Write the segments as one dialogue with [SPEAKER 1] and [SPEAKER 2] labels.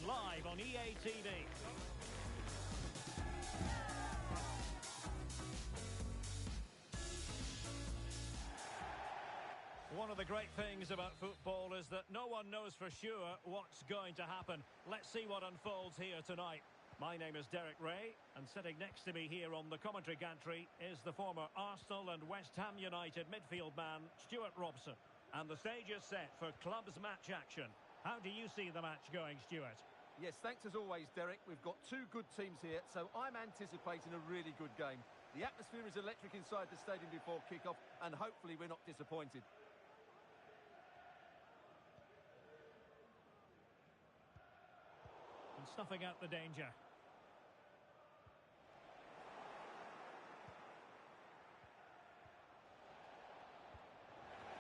[SPEAKER 1] and live on EA TV. One of the great things about football is that no one knows for sure what's going to happen. Let's see what unfolds here tonight. My name is Derek Ray, and sitting next to me here on the commentary gantry is the former Arsenal and West Ham United midfield man, Stuart Robson. And the stage is set for clubs match action. How do you see the match going, Stuart?
[SPEAKER 2] Yes, thanks as always, Derek. We've got two good teams here, so I'm anticipating a really good game. The atmosphere is electric inside the stadium before kick-off, and hopefully we're not disappointed.
[SPEAKER 1] And snuffing out the danger.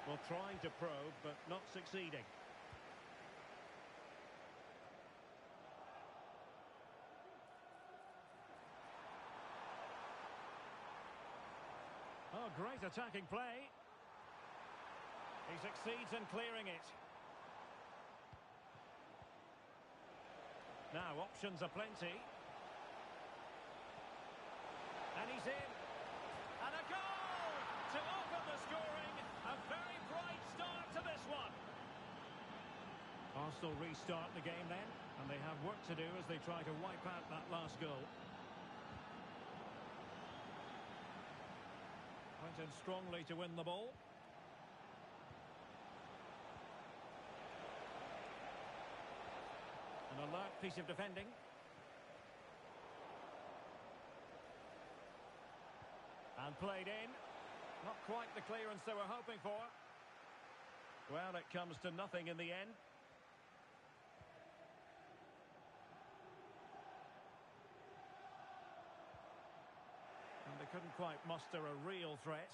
[SPEAKER 1] Well, trying to probe, but not succeeding. Oh, great attacking play. He succeeds in clearing it. Now, options are plenty. And he's in. And a goal to open the scoring. A very bright start to this one. Arsenal restart the game then. And they have work to do as they try to wipe out that last goal. Went in strongly to win the ball. An alert piece of defending. And played in. Not quite the clearance they were hoping for. Well, it comes to nothing in the end. And they couldn't quite muster a real threat.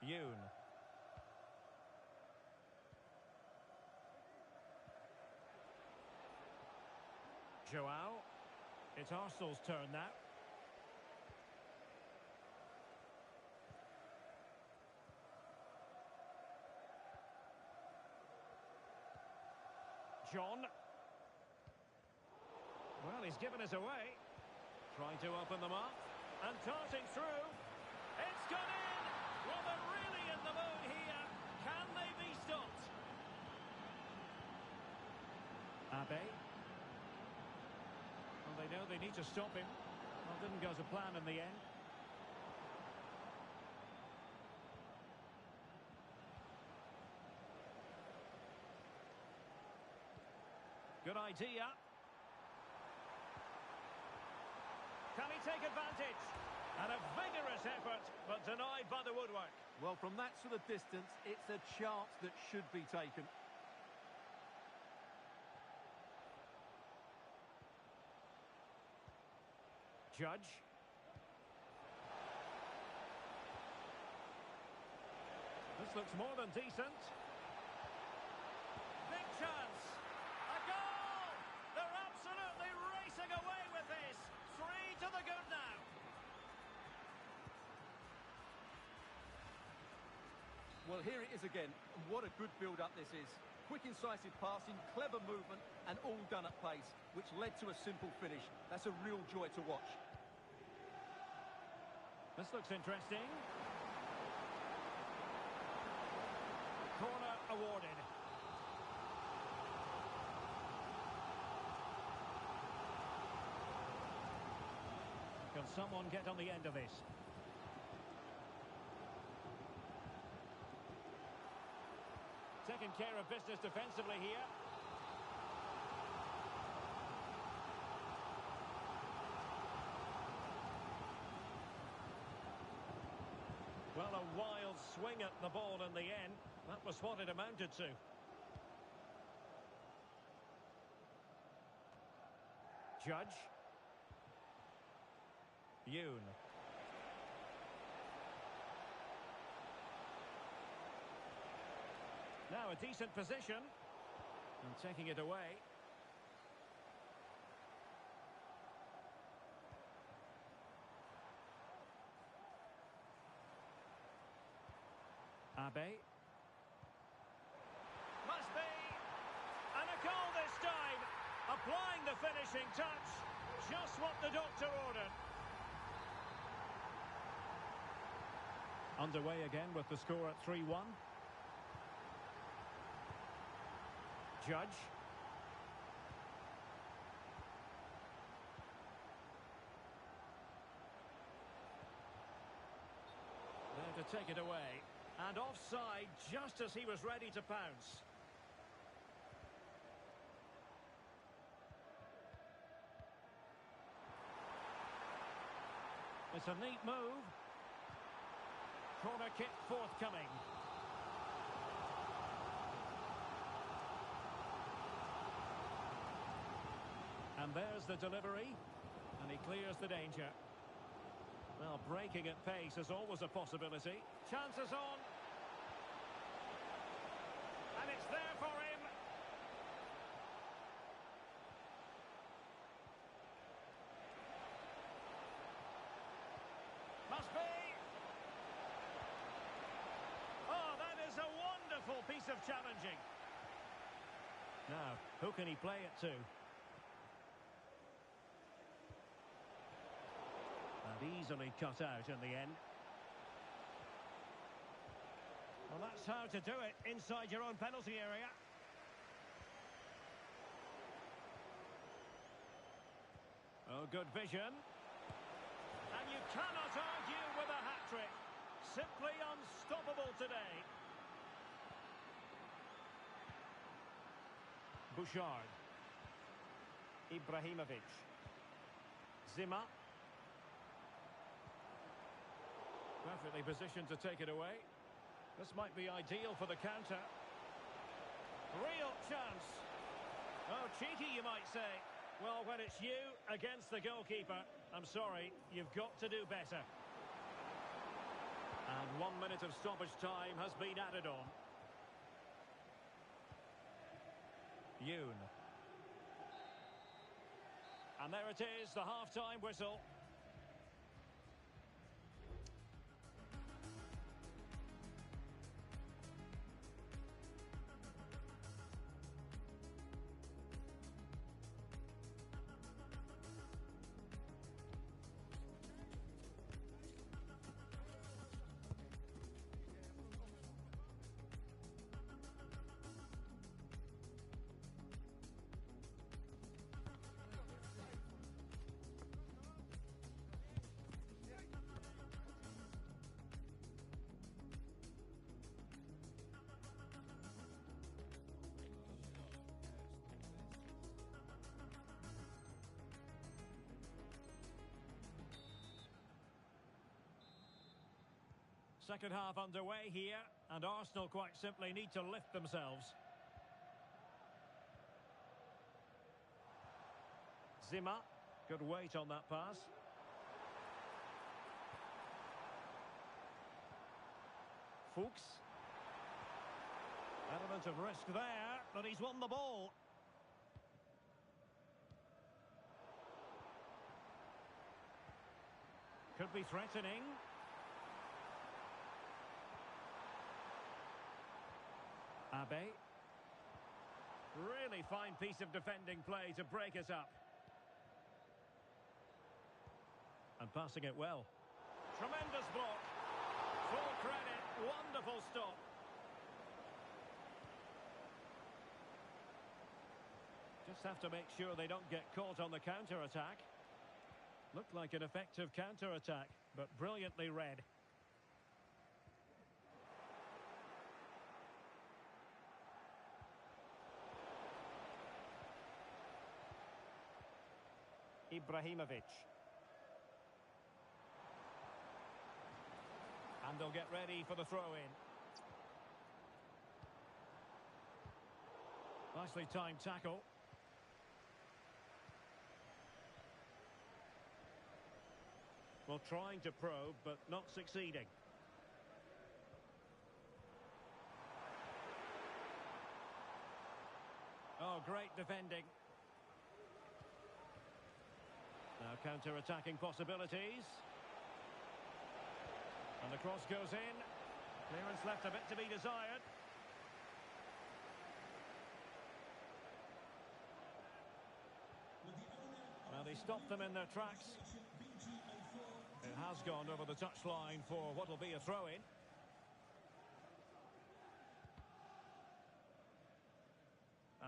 [SPEAKER 1] Yoon. Joao. It's Arsenal's turn now. John. Well, he's given us away. Trying to open them up. And darting through. It's gone in! Well, they're really in the mood here. Can they be stopped? Abe. Well, they know they need to stop him. Well, didn't go to plan in the end. Good idea. Can he take advantage? And a vigorous effort, but denied by the woodwork.
[SPEAKER 2] Well, from that sort of distance, it's a chance that should be taken.
[SPEAKER 1] Judge. This looks more than decent. Big chance. A goal! They're absolutely racing away with this. 3 to the good now.
[SPEAKER 2] Well, here it is again. What a good build-up this is. Quick, incisive passing, clever movement, and all done at pace, which led to a simple finish. That's a real joy to watch.
[SPEAKER 1] This looks interesting. Corner awarded. Can someone get on the end of this? Taking care of business defensively here. Well, a wild swing at the ball in the end. That was what it amounted to. Judge. Yoon. Now a decent position. And taking it away. Abe. Must be. And a goal this time. Applying the finishing touch. Just what the doctor ordered. Underway again with the score at 3-1. Judge. There to take it away. And offside just as he was ready to pounce. It's a neat move. Corner kick forthcoming. And there's the delivery. And he clears the danger. Well, breaking at pace is always a possibility. Chances on. And it's there for him. Must be. Oh, that is a wonderful piece of challenging. Now, who can he play it to? And easily cut out in the end. Well, that's how to do it inside your own penalty area. Oh, good vision. And you cannot argue with a hat-trick. Simply unstoppable today. Bouchard. Ibrahimovic. Zima. Perfectly positioned to take it away. This might be ideal for the counter. Real chance. Oh, cheeky, you might say. Well, when it's you against the goalkeeper, I'm sorry, you've got to do better. And 1 minute of stoppage time has been added on. Yoon. And there it is, the half-time whistle. Second half underway here, and Arsenal quite simply need to lift themselves. Zima, good weight on that pass. Fuchs. Element of risk there, but he's won the ball. Could be threatening. Abe. Really fine piece of defending play to break us up. And passing it well. Tremendous block. Full credit. Wonderful stop. Just have to make sure they don't get caught on the counter-attack. Looked like an effective counter-attack, but brilliantly read. Ibrahimovic. And they'll get ready for the throw-in. Nicely timed tackle. Well, trying to probe, but not succeeding. Oh, great defending. Now counter-attacking possibilities. And the cross goes in. Clearance left a bit to be desired. Well, he stopped them in their tracks. It has gone over the touchline for what will be a throw-in.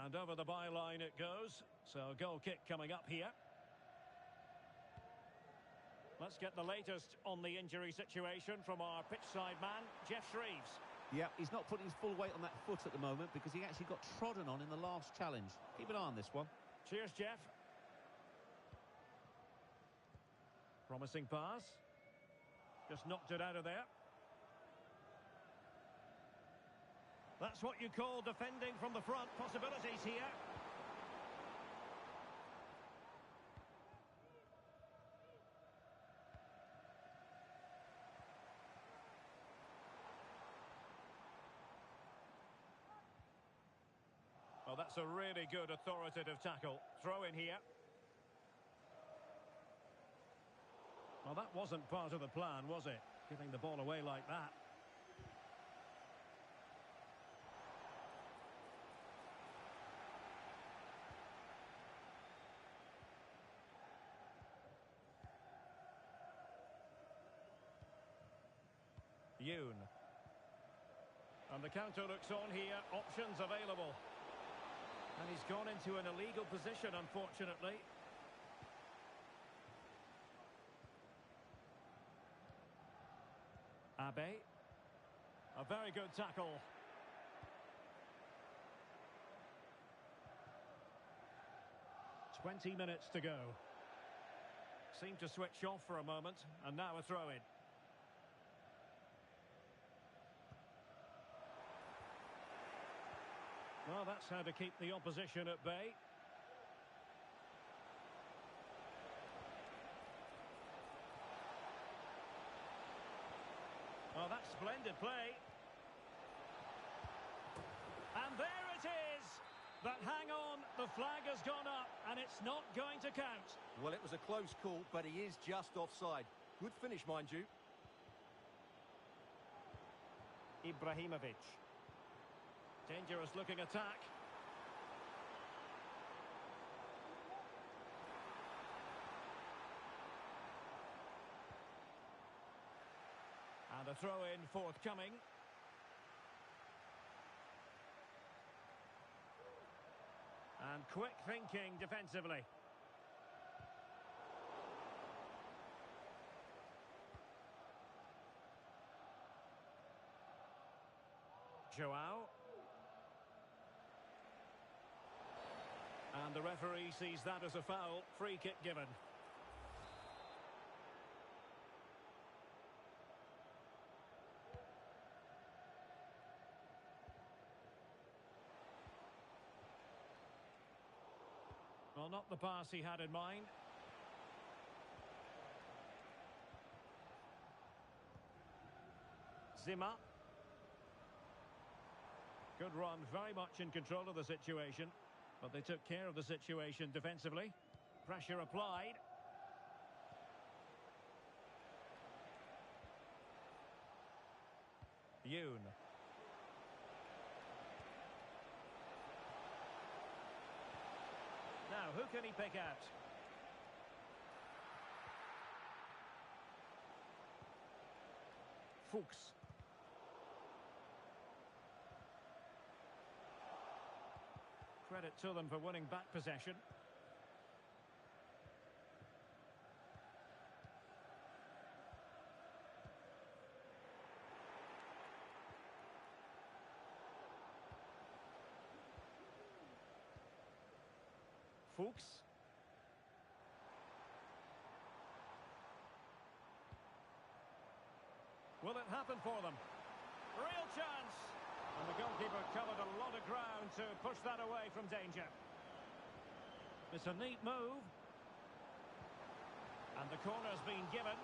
[SPEAKER 1] And over the byline it goes. So a goal kick coming up here. Let's get the latest on the injury situation from our pitchside man, Jeff Shreves.
[SPEAKER 3] Yeah, he's not putting his full weight on that foot at the moment because he actually got trodden on in the last challenge. Keep an eye on this one.
[SPEAKER 1] Cheers, Jeff. Promising pass. Just knocked it out of there. That's what you call defending from the front. Possibilities here. Well, that's a really good authoritative tackle. Throw in here. Well, that wasn't part of the plan, was it? Giving the ball away like that. Yoon. And the counter looks on here. Options available. And he's gone into an illegal position, unfortunately. Abe. A very good tackle. "20 minutes to go. Seemed to switch off for a moment, and now a throw-in. Well, that's how to keep the opposition at bay. Well, that's splendid play. And there it is. But hang on, the flag has gone up, and it's not going to count.
[SPEAKER 2] Well, it was a close call, but he is just offside. Good finish, mind you.
[SPEAKER 1] Ibrahimovic. Dangerous looking attack. And a throw-in forthcoming. And quick thinking defensively. Joao. And the referee sees that as a foul. Free kick given. Well, not the pass he had in mind. Zimmer. Good run, very much in control of the situation. But they took care of the situation defensively. Pressure applied. Yoon. Now, who can he pick out? Fuchs. Credit to them for winning back possession. Fuchs. Will it happen for them? Real chance! And the goalkeeper covered a lot of ground to push that away from danger. It's a neat move. And the corner's been given.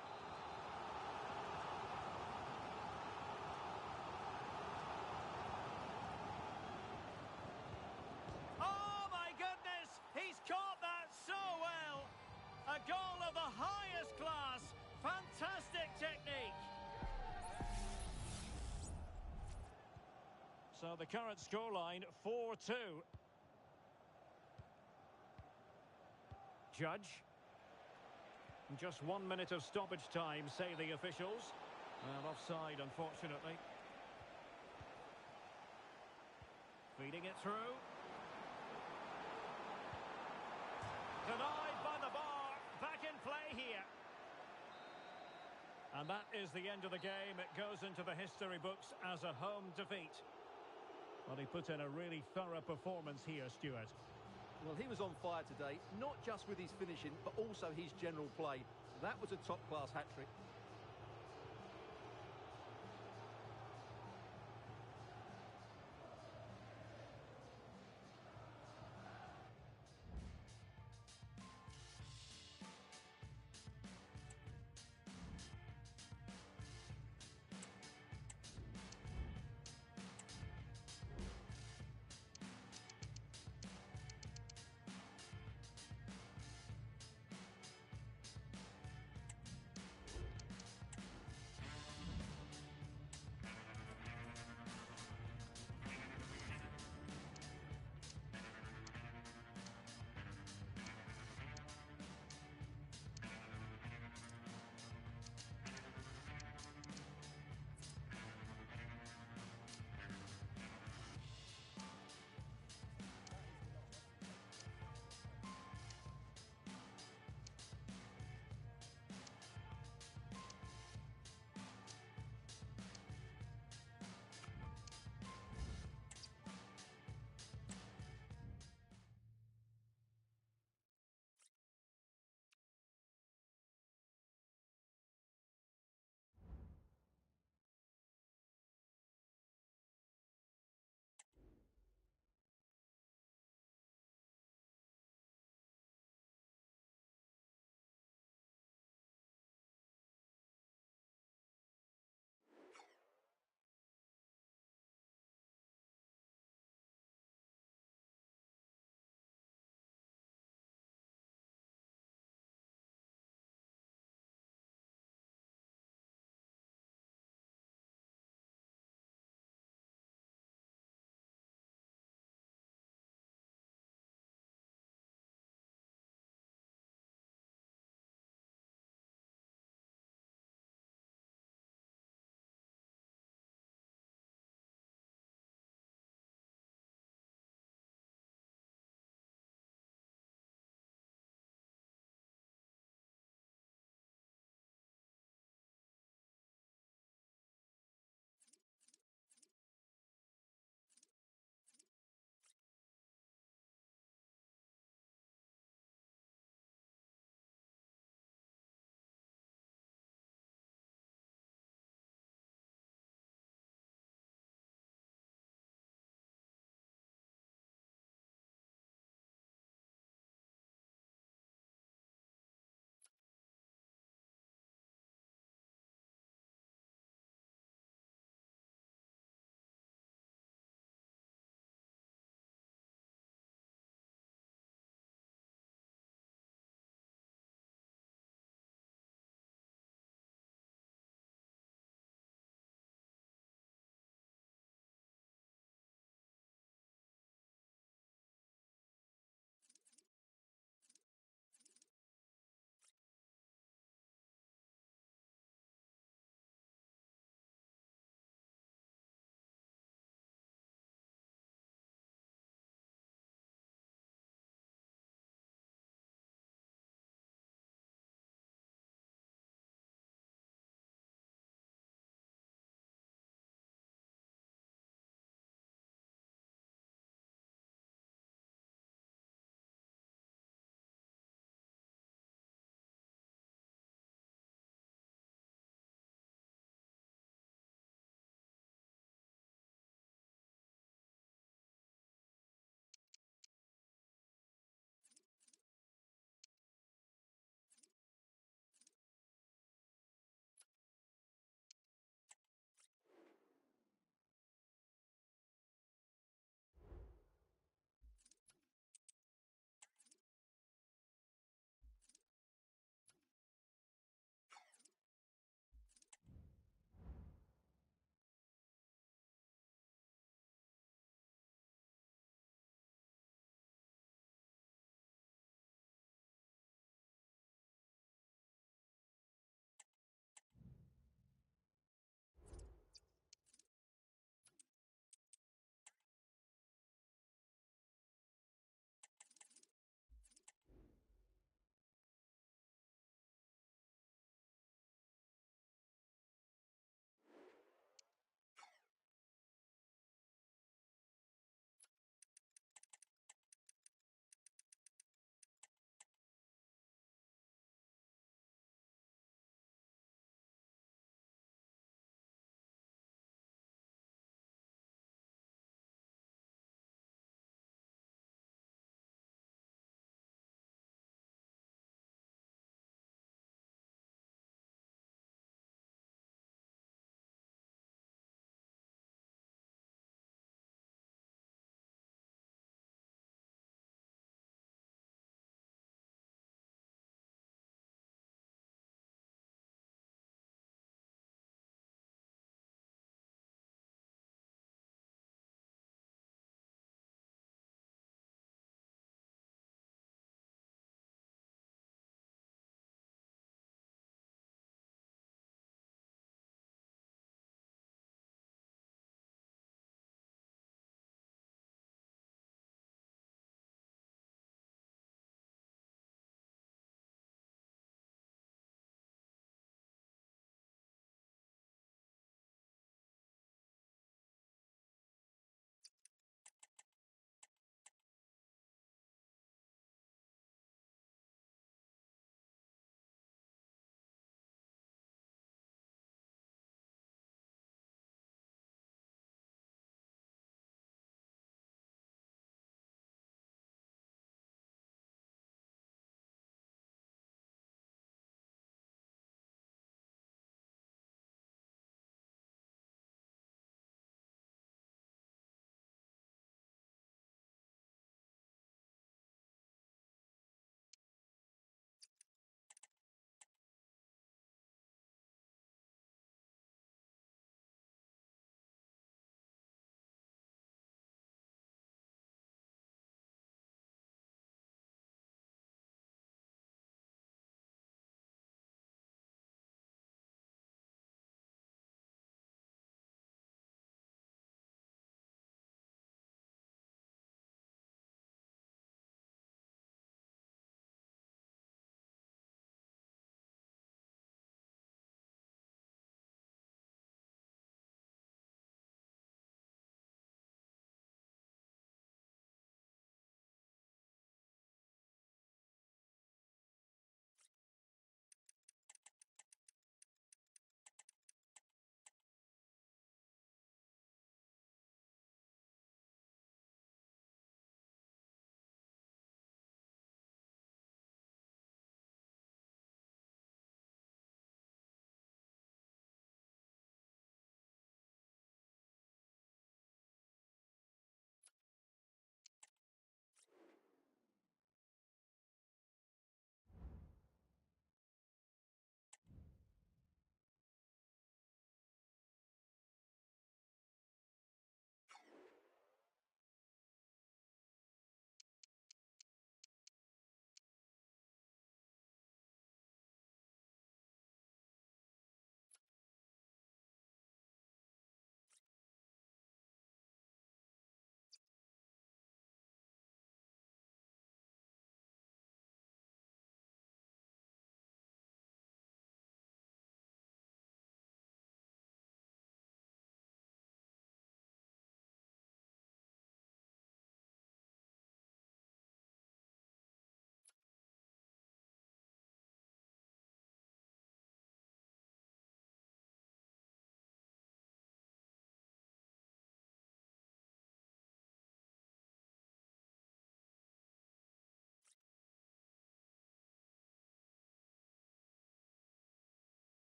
[SPEAKER 1] Oh my goodness! He's caught that so well! A goal of the highest class. Fantastic technique. Well, the current scoreline, 4-2. Judge. Just 1 minute of stoppage time, say the officials. Well, offside, unfortunately. Feeding it through. Denied by the bar. Back in play here. And that is the end of the game. It goes into the history books as a home defeat. Well, he put in a really thorough performance here, Stuart.
[SPEAKER 2] Well, he was on fire today, not just with his finishing, but also his general play. That was a top-class hat-trick.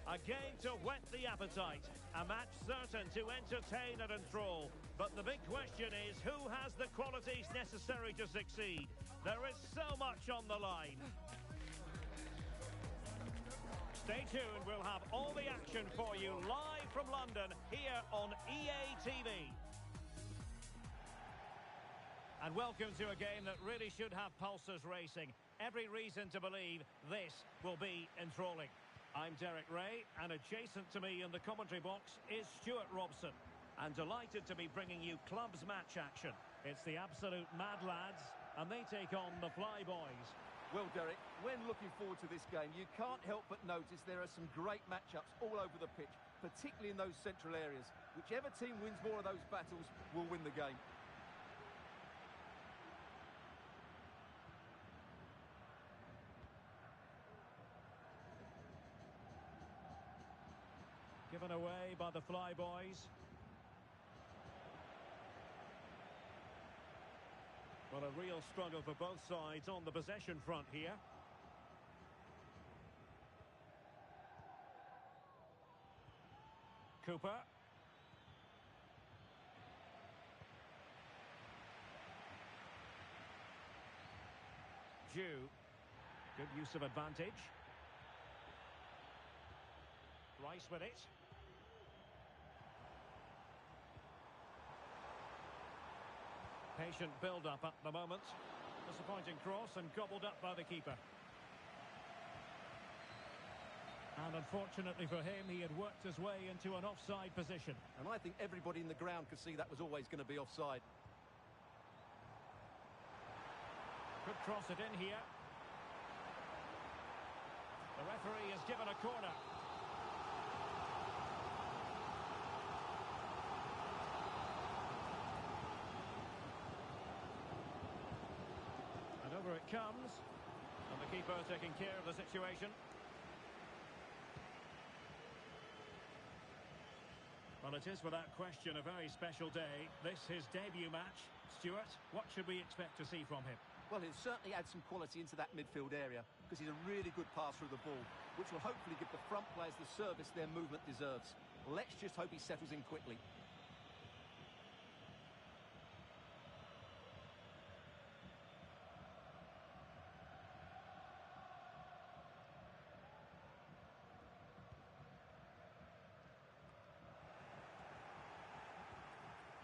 [SPEAKER 1] A game to whet the appetite. A match certain to entertain and enthrall. But the big question is, who has the qualities necessary to succeed? There is so much on the line. Stay tuned, we'll have all the action for you live from London here on EA TV. And welcome to a game that really should have pulses racing. Every reason to believe this will be enthralling. I'm Derek Ray, and adjacent to me in the commentary box is Stuart Robson. And delighted to be bringing you clubs match action. It's the absolute Mad Lads, and they take on the Fly Boys.
[SPEAKER 2] Well, Derek, when looking forward to this game, you can't help but notice there are some great matchups all over the pitch, particularly in those central areas. Whichever team wins more of those battles will win the game.
[SPEAKER 1] Given away by the Fly Boys. Well, a real struggle for both sides on the possession front here. Cooper. Jew. Good use of advantage. Rice with it. Patient build-up at the moment. Disappointing cross and gobbled up by the keeper. And unfortunately for him, he had worked his way into an offside position.
[SPEAKER 2] And I think everybody in the ground could see that was always going to be offside.
[SPEAKER 1] Could cross it in here. The referee has given a corner. And over it comes. And the keeper taking care of the situation. Well, it is without question a very special day. This his debut match. Stuart, what should we expect to see from him?
[SPEAKER 2] Well, he'll certainly add some quality into that midfield area because he's a really good passer of the ball, which will hopefully give the front players the service their movement deserves. Let's just hope he settles in quickly.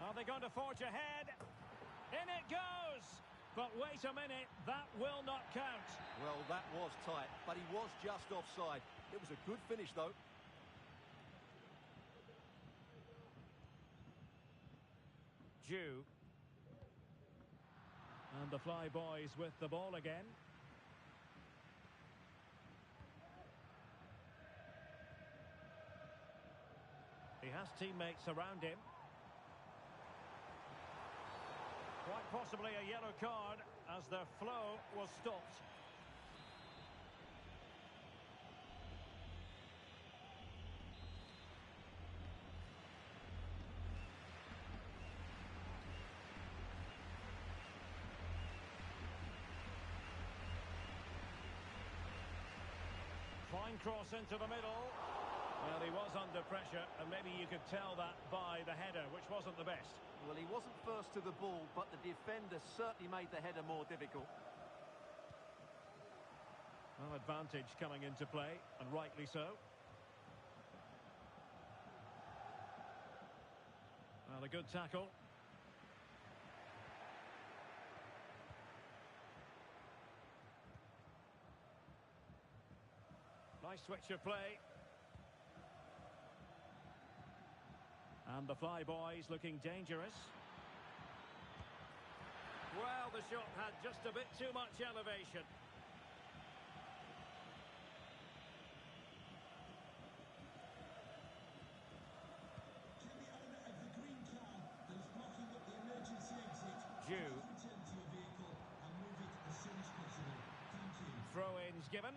[SPEAKER 1] Are they going to forge ahead? In it goes! But wait a minute, that will not count.
[SPEAKER 2] Well, that was tight, but he was just offside. It was a good finish, though.
[SPEAKER 1] Jew. And the Fly Boys with the ball again. He has teammates around him. Quite possibly a yellow card as their flow was stopped. Fine cross into the middle. Well, he was under pressure, and maybe you could tell that by the header, which wasn't the best.
[SPEAKER 2] Well, he wasn't first to the ball, but the defender certainly made the header more difficult.
[SPEAKER 1] Well, advantage coming into play, and rightly so. Well, a good tackle. Nice switch of play. And the Fly Boys looking dangerous. Well, the shot had just a bit too much elevation. Jew. Throw-ins given.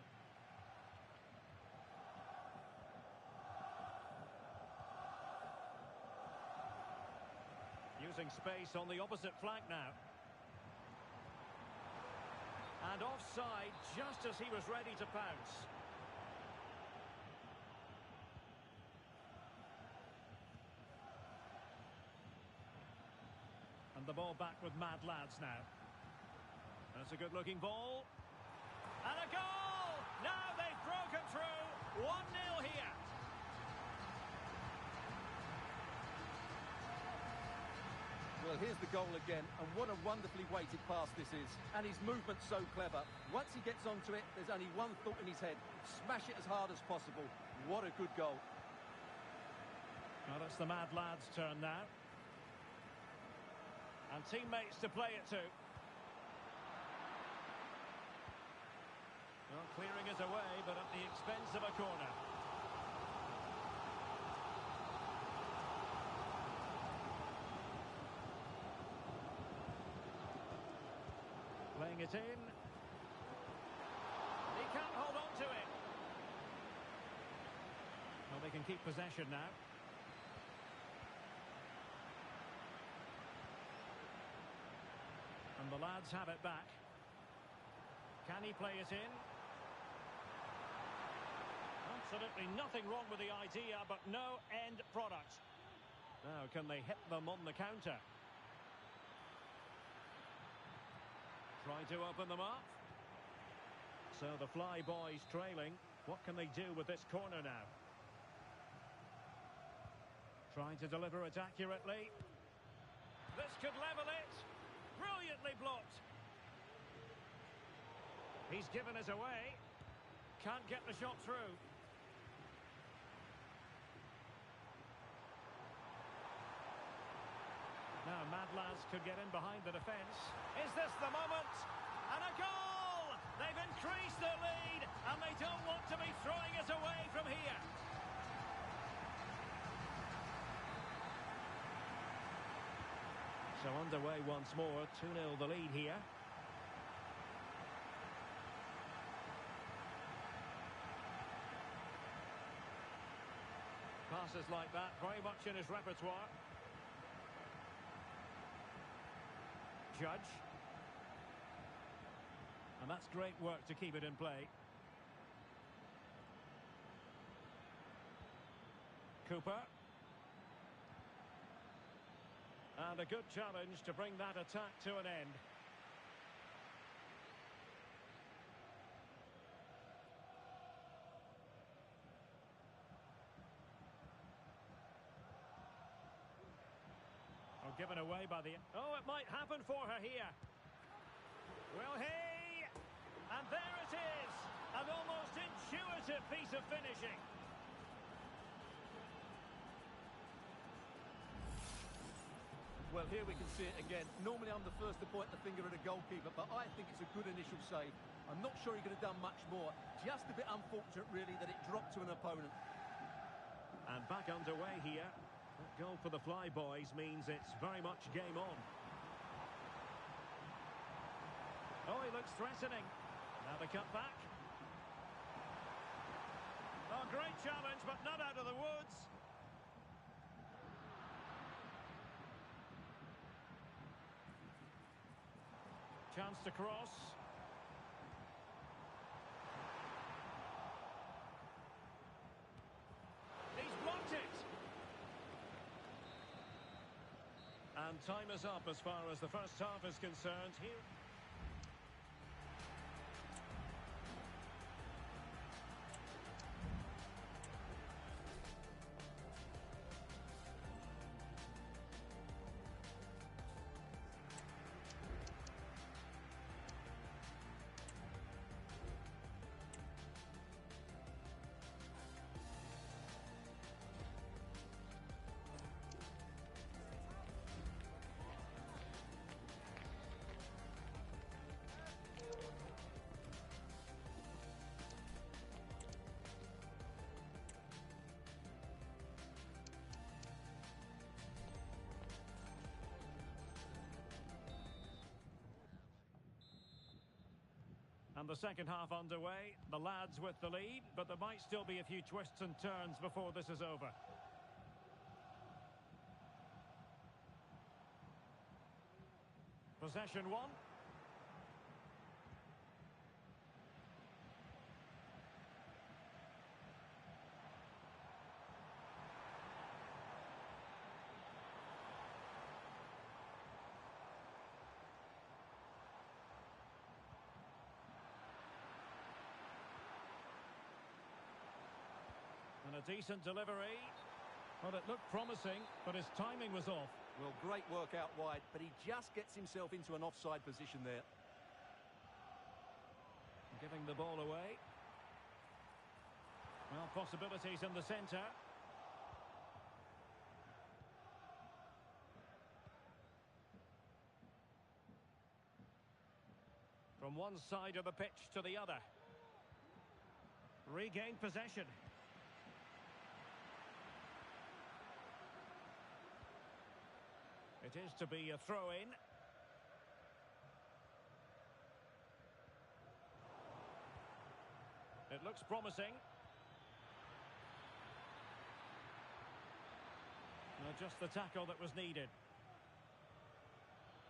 [SPEAKER 1] Using space on the opposite flank now. And offside just as he was ready to pounce. And the ball back with Mad Lads now. That's a good-looking ball. And a goal! Now they've broken through. 1-0 here.
[SPEAKER 2] Well, here's the goal again, and what a wonderfully weighted pass this is. And his movement's so clever. Once he gets onto it, there's only one thought in his head. Smash it as hard as possible. What a good goal.
[SPEAKER 1] Well, it's the Mad Lads' turn now. And teammates to play it to. Well, clearing it away, but at the expense of a corner. Playing it in. He can't hold on to it. Well, they can keep possession now. And the lads have it back. Can he play it in? Absolutely nothing wrong with the idea, but no end product. Now, can they hit them on the counter? Try to open them up. So the Fly Boys trailing. What can they do with this corner now? Trying to deliver it accurately. This could level it. Brilliantly blocked. He's given it away. Can't get the shot through. Now Mad Lads could get in behind the defence. Is this the moment? And a goal! They've increased their lead, and they don't want to be throwing it away from here. So underway once more, 2-0 the lead here. Passes like that, very much in his repertoire. Judge. And that's great work to keep it in play. Cooper. And a good challenge to bring that attack to an end. Oh, given away by the... Oh, it might happen for her here. Will he? And there it is. An almost intuitive piece of finishing.
[SPEAKER 2] Well, here we can see it again. Normally I'm the first to point the finger at a goalkeeper, but I think it's a good initial save. I'm not sure he could have done much more. Just a bit unfortunate, really, that it dropped to an opponent.
[SPEAKER 1] And back underway here. That goal for the Fly Boys means it's very much game on. Oh, he looks threatening. Now the cut back. Oh, great challenge, but not out of the woods. Chance to cross. He's blocked it. And time is up as far as the first half is concerned here. And the second half underway, the lads with the lead, but there might still be a few twists and turns before this is over. Possession one. And a decent delivery. Well, it looked promising, but his timing was off.
[SPEAKER 2] Well, great work out wide, but he just gets himself into an offside position there.
[SPEAKER 1] Giving the ball away. Well, possibilities in the centre. From one side of the pitch to the other. Regained possession. It is to be a throw-in. It looks promising. No, just the tackle that was needed.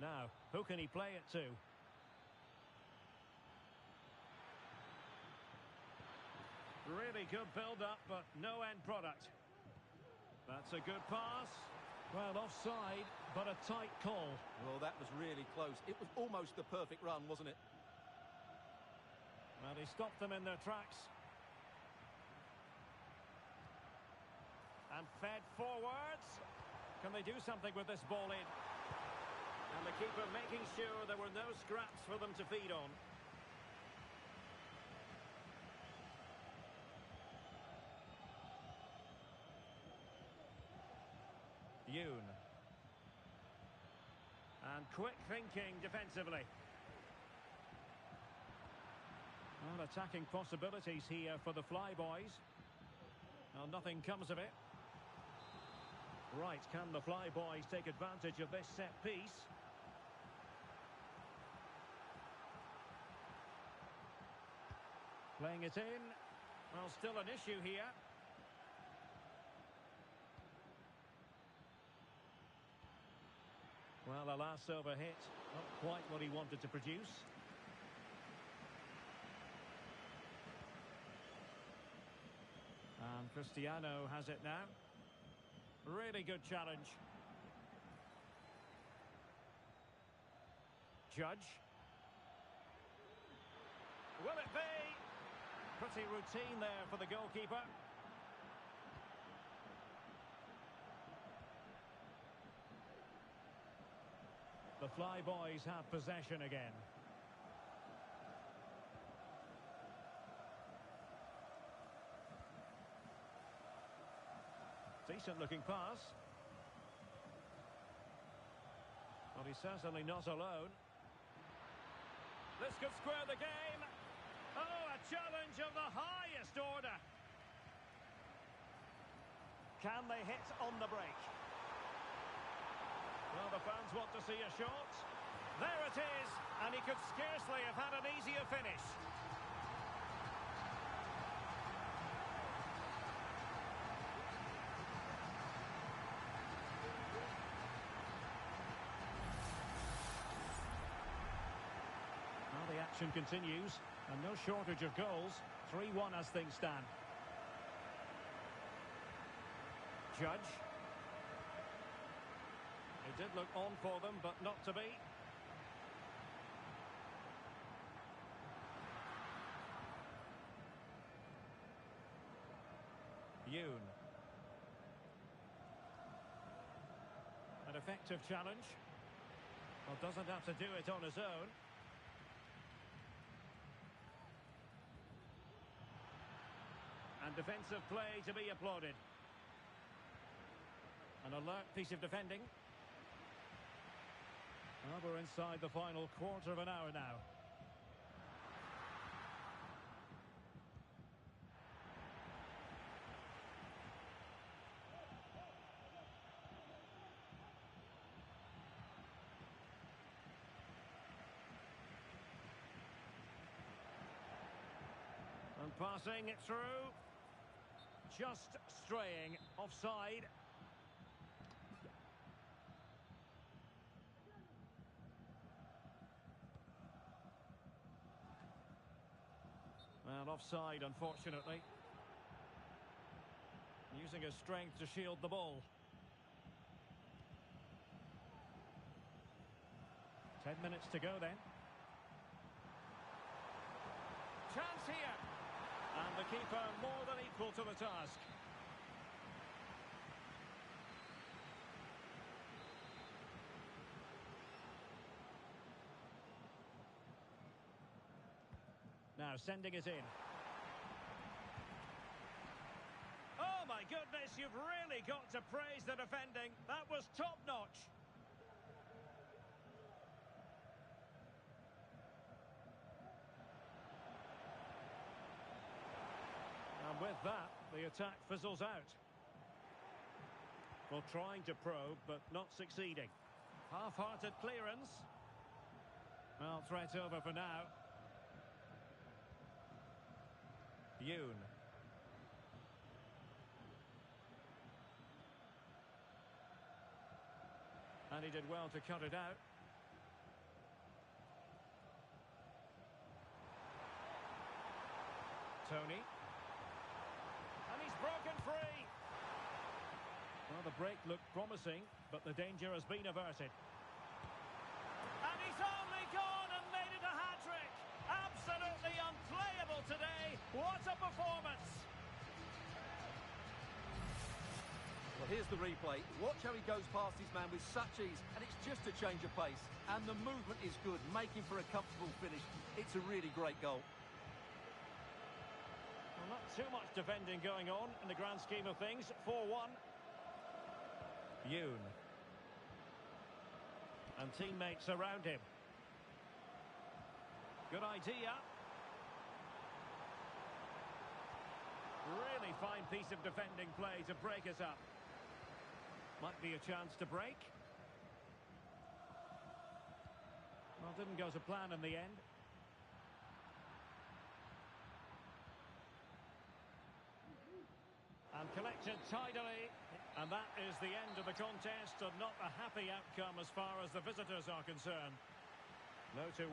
[SPEAKER 1] Now, who can he play it to? Really good build-up, but no end product. That's a good pass. Well, offside, but a tight call.
[SPEAKER 2] Well, that was really close. It was almost the perfect run, wasn't it?
[SPEAKER 1] Well, he stopped them in their tracks. And fed forwards. Can they do something with this ball in? And the keeper making sure there were no scraps for them to feed on. Yoon. And quick thinking defensively. Well, attacking possibilities here for the Flyboys. Well, nothing comes of it. Right, can the Flyboys take advantage of this set piece? Playing it in. Well, still an issue here. Well, a last over hit. Not quite what he wanted to produce. And Cristiano has it now. Really good challenge. Judge. Will it be? Pretty routine there for the goalkeeper. The Flyboys have possession again. Decent looking pass. Well, he's certainly not alone. This could square the game. Oh, a challenge of the highest order. Can they hit on the break? Well, the fans want to see a shot. There it is, and he could scarcely have had an easier finish. Well, the action continues, and no shortage of goals. 3-1 as things stand. Judge. It did look on for them, but not to be. Yoon. An effective challenge. Well, doesn't have to do it on his own. And defensive play to be applauded. An alert piece of defending. Well, we're inside the final quarter of an hour now. And passing it through. Just straying offside. Well, offside, unfortunately. Using his strength to shield the ball. 10 minutes to go then. Chance here. And the keeper more than equal to the task. Now sending it in. Oh my goodness, you've really got to praise the defending. That was top-notch. And with that, the attack fizzles out. Well, trying to probe, but not succeeding. Half-hearted clearance. Well, threat over for now. Yoon. And he did well to cut it out. Tony. And he's broken free. Well, the break looked promising, but the danger has been averted. And he's only gone and made it a hat-trick. Absolutely unplayable today. What a performance.
[SPEAKER 2] Well, here's the replay. Watch how he goes past his man with such ease, and it's just a change of pace. And the movement is good, making for a comfortable finish. It's a really great goal.
[SPEAKER 1] Well, not too much defending going on in the grand scheme of things. 4-1. Yoon. And teammates around him. Good idea. Really fine piece of defending play to break us up. Might be a chance to break. Well, didn't go to plan in the end. And collected tidily. And that is the end of the contest, and not a happy outcome as far as the visitors are concerned. No two.